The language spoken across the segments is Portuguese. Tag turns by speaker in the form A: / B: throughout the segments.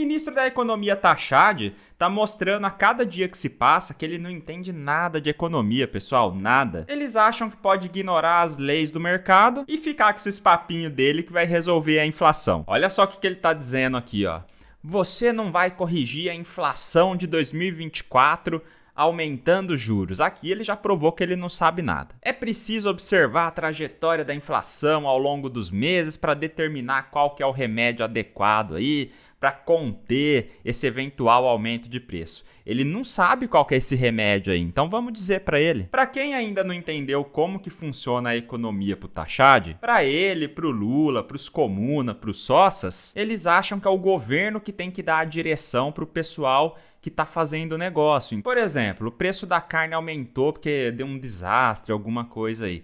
A: ministro da Economia Tachad tá mostrando a cada dia que se passa que ele não entende nada de economia, pessoal, nada. Eles acham que pode ignorar as leis do mercado e ficar com esses papinhos dele que vai resolver a inflação. Olha só o que ele tá dizendo aqui, ó. Você não vai corrigir a inflação de 2024 aumentando juros. Aqui ele já provou que ele não sabe nada. É preciso observar a trajetória da inflação ao longo dos meses para determinar qual que é o remédio adequado aí para conter esse eventual aumento de preço. Ele não sabe qual que é esse remédio aí, então vamos dizer para ele. Para quem ainda não entendeu como que funciona a economia pro Tachad, para ele, pro Lula, pros Comuna, pros Sossas, eles acham que é o governo que tem que dar a direção pro pessoal que está fazendo o negócio. Por exemplo, o preço da carne aumentou porque deu um desastre, alguma coisa aí.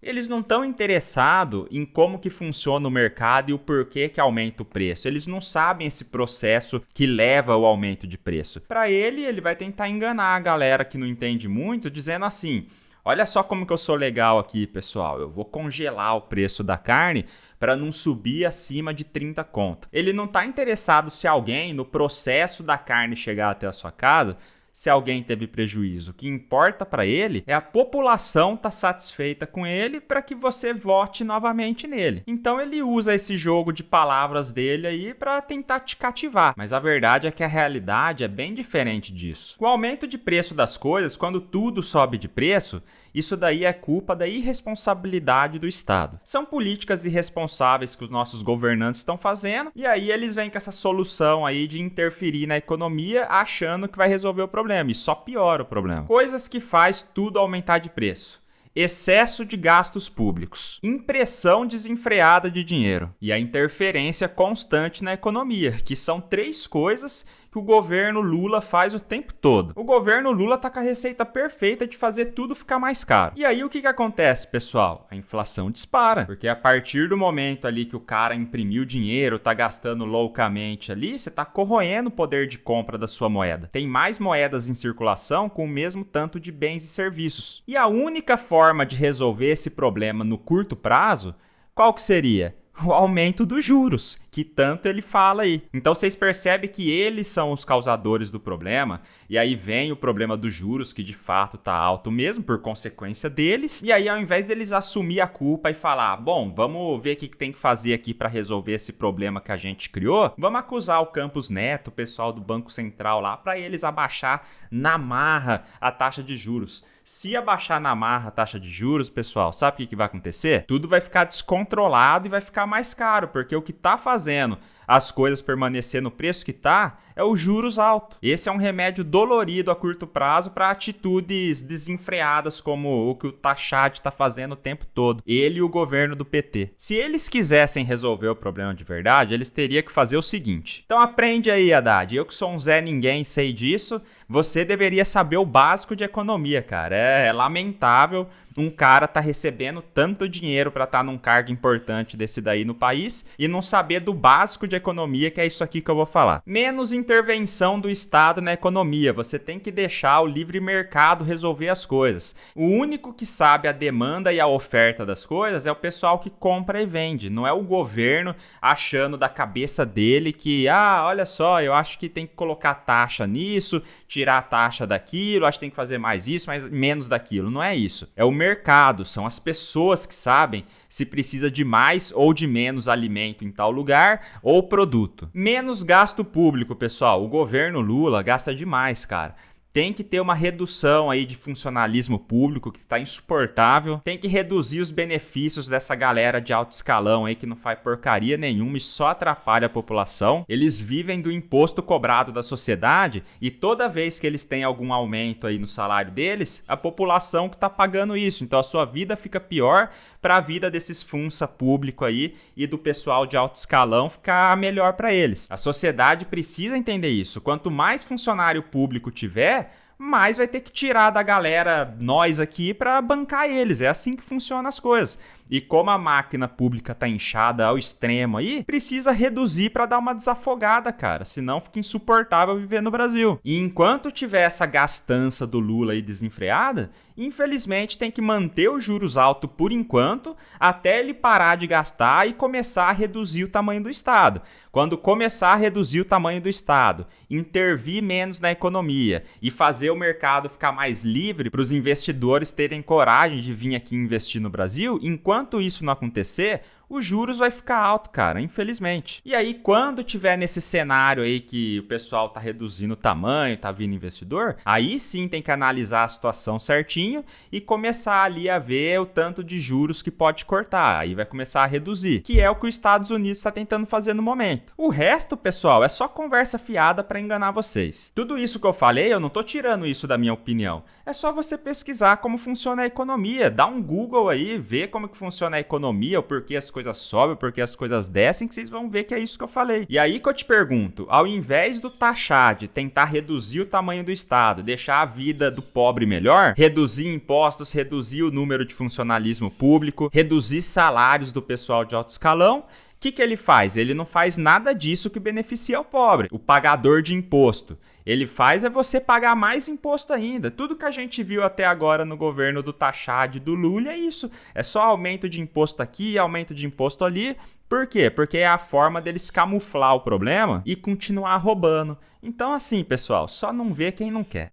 A: Eles não estão interessados em como que funciona o mercado e o porquê que aumenta o preço. Eles não sabem esse processo que leva ao aumento de preço. Para ele vai tentar enganar a galera que não entende muito, dizendo assim: olha só como que eu sou legal aqui, pessoal. Eu vou congelar o preço da carne para não subir acima de 30 conto. Ele não está interessado se alguém, no processo da carne chegar até a sua casa, se alguém teve prejuízo. O que importa para ele é a população estar satisfeita com ele para que você vote novamente nele. Então ele usa esse jogo de palavras dele aí para tentar te cativar. Mas a verdade é que a realidade é bem diferente disso. Com o aumento de preço das coisas, quando tudo sobe de preço, isso daí é culpa da irresponsabilidade do Estado. São políticas irresponsáveis que os nossos governantes estão fazendo e aí eles vêm com essa solução aí de interferir na economia achando que vai resolver o problema e só piora o problema. Coisas que faz tudo aumentar de preço: excesso de gastos públicos, impressão desenfreada de dinheiro e a interferência constante na economia, que são 3 coisas que o governo Lula faz o tempo todo. O governo Lula tá com a receita perfeita de fazer tudo ficar mais caro. E aí o que acontece, pessoal? A inflação dispara, porque a partir do momento ali que o cara imprimiu dinheiro, tá gastando loucamente ali, você tá corroendo o poder de compra da sua moeda. Tem mais moedas em circulação com o mesmo tanto de bens e serviços. E a única forma de resolver esse problema no curto prazo, qual que seria? O aumento dos juros, que tanto ele fala aí. Então vocês percebem que eles são os causadores do problema, e aí vem o problema dos juros, que de fato tá alto mesmo, por consequência deles, e aí ao invés deles assumir a culpa e falar, bom, vamos ver o que tem que fazer aqui para resolver esse problema que a gente criou, vamos acusar o Campos Neto, o pessoal do Banco Central lá, para eles abaixar na marra a taxa de juros. Se abaixar na marra a taxa de juros, pessoal, sabe o que vai acontecer? Tudo vai ficar descontrolado e vai ficar mais caro, porque o que está fazendo as coisas permanecer no preço que tá é os juros altos. Esse é um remédio dolorido a curto prazo para atitudes desenfreadas como o que o Tachad está fazendo o tempo todo. Ele e o governo do PT. Se eles quisessem resolver o problema de verdade, eles teriam que fazer o seguinte. Então aprende aí, Haddad. Eu que sou um Zé Ninguém sei disso, você deveria saber o básico de economia, cara. É lamentável um cara tá recebendo tanto dinheiro para estar num cargo importante desse daí no país e não saber do básico de economia, que é isso aqui que eu vou falar. Menos intervenção do Estado na economia. Você tem que deixar o livre mercado resolver as coisas. O único que sabe a demanda e a oferta das coisas é o pessoal que compra e vende. Não é o governo achando da cabeça dele que, olha só, eu acho que tem que colocar taxa nisso, tirar a taxa daquilo, acho que tem que fazer mais isso, mas menos daquilo. Não é isso. É o mercado, são as pessoas que sabem se precisa de mais ou de menos alimento em tal lugar ou produto. Menos gasto público, pessoal. O governo Lula gasta demais, cara. Tem que ter uma redução aí de funcionalismo público que está insuportável. Tem que reduzir os benefícios dessa galera de alto escalão aí que não faz porcaria nenhuma e só atrapalha a população. Eles vivem do imposto cobrado da sociedade e toda vez que eles têm algum aumento aí no salário deles, a população que está pagando isso. Então a sua vida fica pior para a vida desses funça público aí e do pessoal de alto escalão ficar melhor para eles. A sociedade precisa entender isso. Quanto mais funcionário público tiver, mais vai ter que tirar da galera, nós aqui, para bancar eles. É assim que funcionam as coisas. E como a máquina pública tá inchada ao extremo aí, precisa reduzir para dar uma desafogada, cara. Senão fica insuportável viver no Brasil. E enquanto tiver essa gastança do Lula aí desenfreada, infelizmente tem que manter os juros altos por enquanto, até ele parar de gastar e começar a reduzir o tamanho do Estado. Quando começar a reduzir o tamanho do Estado, intervir menos na economia e fazer o mercado ficar mais livre para os investidores terem coragem de vir aqui investir no Brasil, enquanto isso não acontecer, os juros vai ficar alto, cara, infelizmente. E aí, quando tiver nesse cenário aí que o pessoal tá reduzindo o tamanho, tá vindo investidor, aí sim tem que analisar a situação certinho e começar ali a ver o tanto de juros que pode cortar. Aí vai começar a reduzir, que é o que os Estados Unidos está tentando fazer no momento. O resto, pessoal, é só conversa fiada para enganar vocês. Tudo isso que eu falei, eu não tô tirando isso da minha opinião. É só você pesquisar como funciona a economia, dá um Google aí, ver como que funciona a economia, o porquê as coisas sobem, porque as coisas descem, que vocês vão ver que é isso que eu falei. E aí que eu te pergunto, ao invés do taxar, de tentar reduzir o tamanho do Estado, deixar a vida do pobre melhor, reduzir impostos, reduzir o número de funcionalismo público, reduzir salários do pessoal de alto escalão, o que ele faz? Ele não faz nada disso que beneficia o pobre, o pagador de imposto. Ele faz é você pagar mais imposto ainda. Tudo que a gente viu até agora no governo do Taxade, do Lula, é isso. É só aumento de imposto aqui, aumento de imposto ali. Por quê? Porque é a forma deles camuflar o problema e continuar roubando. Então assim, pessoal, só não vê quem não quer.